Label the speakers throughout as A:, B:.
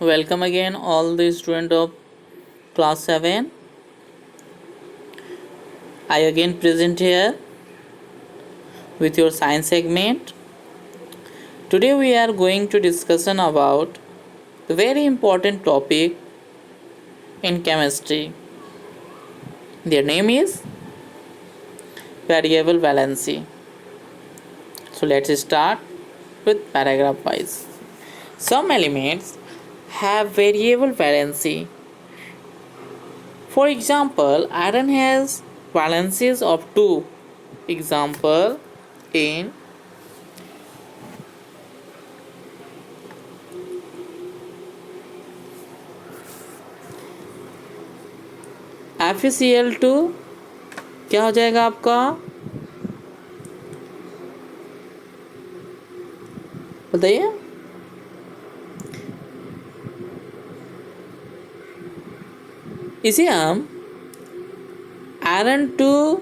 A: Welcome again all the student of class 7. I again present here with your science segment. Today we are going to discussion about the very important topic in chemistry. Their name is variable valency. So let's start with paragraph wise. Some elements have variable valency. For example, iron has valencies of 2. Example in FeCl2 क्या हो जाएगा आपका, बताइए। इसे हम iron 2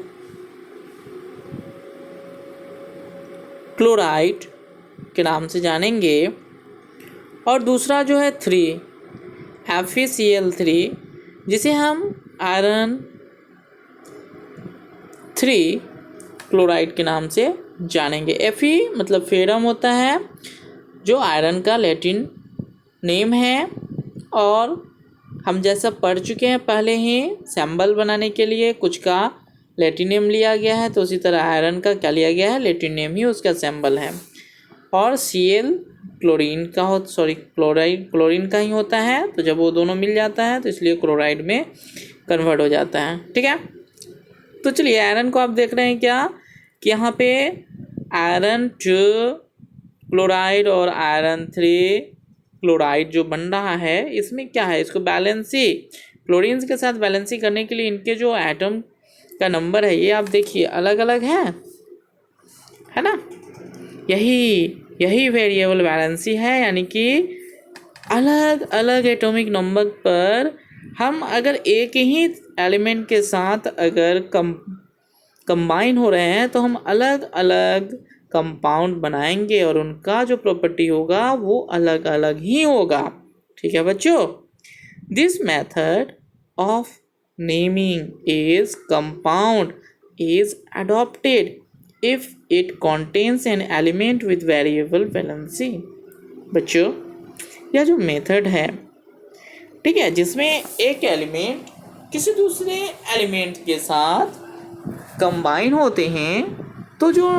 A: chloride के नाम से जानेंगे और दूसरा जो है 3 FeCl3 जिसे हम आयरन 3 क्लोराइड के नाम से जानेंगे। Fe मतलब फेरम होता है जो आयरन का लैटिन नेम है और हम जैसा पढ़ चुके हैं पहले ही सिंबल बनाने के लिए कुछ का लैटिन नेम लिया गया है, तो उसी तरह आयरन का क्या लिया गया है, लैटिन नेम ही उसका सिंबल है। और Cl क्लोरीन का क्लोरीन का ही होता है, तो जब वो दोनों मिल जाता है तो इसलिए क्लोराइड में कन्वर्ट हो जाता है। ठीक है, तो चलिए आयरन को आप देख रहे हैं क्या कि यहाँ पे आयरन 2 क्लोराइड और आयरन 3 क्लोराइड जो बन रहा है, इसमें क्या है, इसको बैलेंसी क्लोरीन्स के साथ बैलेंसी करने के लिए इनके जो एटम का नंबर है ये आप देखिए अलग अलग है ना। यही वेरिएबल बैलेंसी है, यानी कि अलग अलग एटॉमिक नंबर पर हम अगर एक ही एलिमेंट के साथ अगर कंबाइन हो रहे हैं तो हम अलग अलग कंपाउंड बनाएंगे और उनका जो प्रॉपर्टी होगा वो अलग अलग ही होगा। ठीक है बच्चों, this method of naming is compound is adopted if it contains an element with variable valency. बच्चों यह जो मेथड है, ठीक है, जिसमें एक एलिमेंट किसी दूसरे एलिमेंट के साथ कंबाइन होते हैं तो जो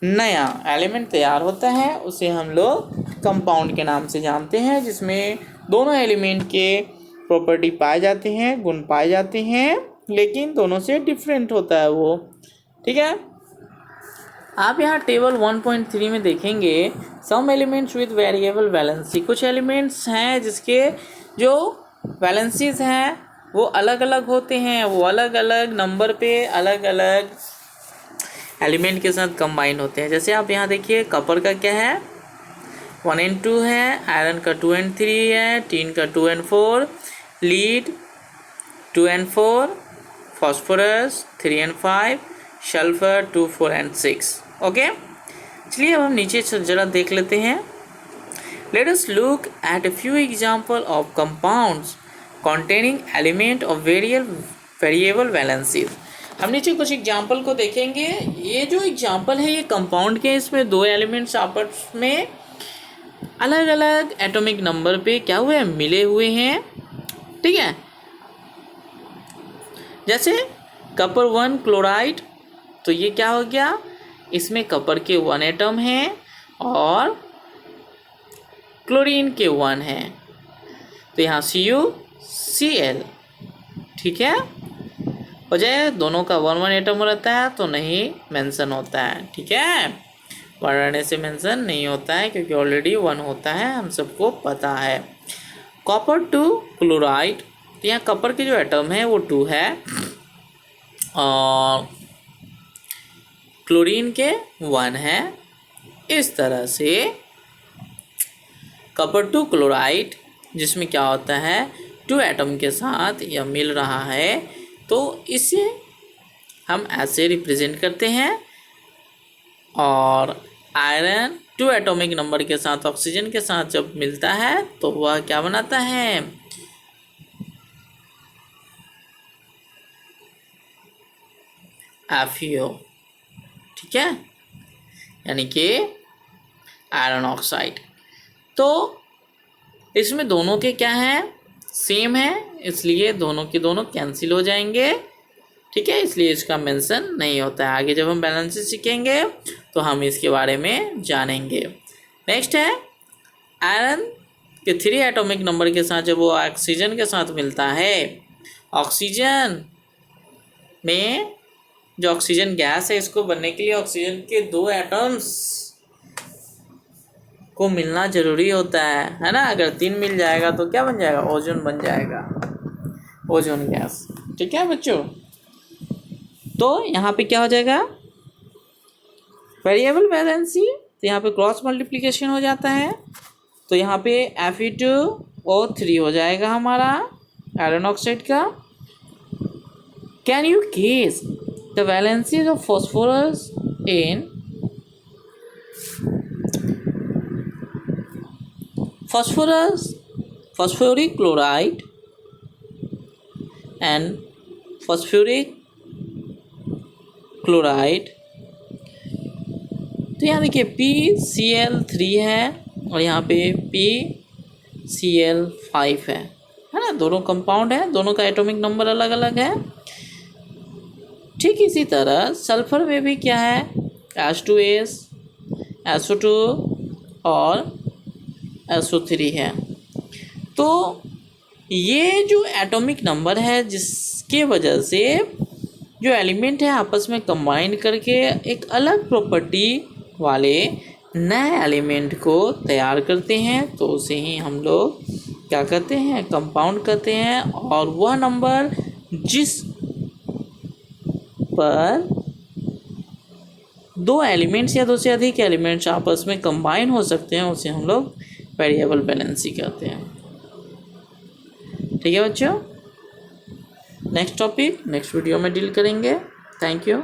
A: नया एलिमेंट तैयार होता है उसे हम लोग कंपाउंड के नाम से जानते हैं, जिसमें दोनों एलिमेंट के प्रॉपर्टी पाए जाते हैं, गुण पाए जाते हैं, लेकिन दोनों से डिफरेंट होता है वो। ठीक है, आप यहाँ टेबल 1.3 में देखेंगे some elements with variable valency. कुछ एलिमेंट्स हैं जिसके जो वैलेंसीज हैं वो अलग अलग होते हैं, वो अलग अलग नंबर पे अलग अलग एलिमेंट के साथ कंबाइन होते हैं। जैसे आप यहाँ देखिए कॉपर का क्या है 1 and 2 है, आयरन का 2 and 3 है, टिन का 2 and 4, lead 2 and 4, phosphorus 3 and 5, sulphur 2, 4 and 6। Okay, चलिए अब हम नीचे जरा देख लेते हैं। Let us look at a few example of compounds containing element of variable valencies. हम नीचे कुछ एग्जाम्पल को देखेंगे। ये जो एग्जाम्पल है ये कंपाउंड के, इसमें दो एलिमेंट्स आपस में अलग अलग एटॉमिक नंबर पे क्या हुए हैं, मिले हुए हैं। ठीक है, जैसे कॉपर 1 क्लोराइड, तो ये क्या हो गया, इसमें कॉपर के 1 एटम हैं और क्लोरीन के 1 हैं, तो यहाँ CuCl। ठीक है, हो जाए दोनों का 1 एटम रहता है तो नहीं मेंशन होता है। ठीक है, बढ़ने से मेंशन नहीं होता है क्योंकि ऑलरेडी 1 होता है, हम सबको पता है। कॉपर 2 क्लोराइड, तो यहाँ कॉपर के जो एटम है वो 2 है और क्लोरीन के 1 है। इस तरह से कॉपर 2 क्लोराइड जिसमें क्या होता है 2 एटम के साथ यह मिल रहा है, तो इसे हम ऐसे रिप्रेजेंट करते हैं। और आयरन 2 एटॉमिक नंबर के साथ ऑक्सीजन के साथ जब मिलता है तो वह क्या बनाता है, FeO, ठीक है, यानी कि आयरन ऑक्साइड। तो इसमें दोनों के क्या है, सेम है, इसलिए दोनों के दोनों कैंसिल हो जाएंगे, ठीक है, इसलिए इसका मेंशन नहीं होता है। आगे जब हम बैलेंसेस सीखेंगे तो हम इसके बारे में जानेंगे। नेक्स्ट है आयरन के 3 एटॉमिक नंबर के साथ जब वो ऑक्सीजन के साथ मिलता है, ऑक्सीजन में जो ऑक्सीजन गैस है, इसको बनने के लिए ऑक्सीजन के 2 एटम्स को मिलना जरूरी होता है ना। अगर 3 मिल जाएगा तो क्या बन जाएगा, ओजोन बन जाएगा, ओजोन गैस, ठीक है बच्चों। तो यहाँ पे क्या हो जाएगा, वेरिएबल वैलेंसी, तो यहाँ पे क्रॉस मल्टीप्लिकेशन हो जाता है, तो यहाँ पे Fe2O3 हो जाएगा हमारा आयरन ऑक्साइड का। Can you guess the valencies of phosphorus इन phosphoric chloride and phosphoric chloride। तो यहाँ देखिए PCl3 है और यहाँ पे PCl5 है ना, दोनों कंपाउंड है, दोनों का एटॉमिक नंबर अलग अलग है। ठीक इसी तरह सल्फर में भी क्या है, H2S, SO2 और SO3 है। तो ये जो एटॉमिक नंबर है जिसके वजह से जो एलिमेंट है आपस में कंबाइन करके एक अलग प्रॉपर्टी वाले नए एलिमेंट को तैयार करते हैं, तो उसे ही हम लोग क्या कहते हैं, कंपाउंड कहते हैं। और वह नंबर जिस पर 2 एलिमेंट्स या 2 से अधिक एलिमेंट्स आपस में कंबाइन हो सकते हैं उसे हम लोग वेरिएबल वैलेंसी कहते हैं। ठीक है बच्चों, नेक्स्ट टॉपिक नेक्स्ट वीडियो में डील करेंगे। Thank you.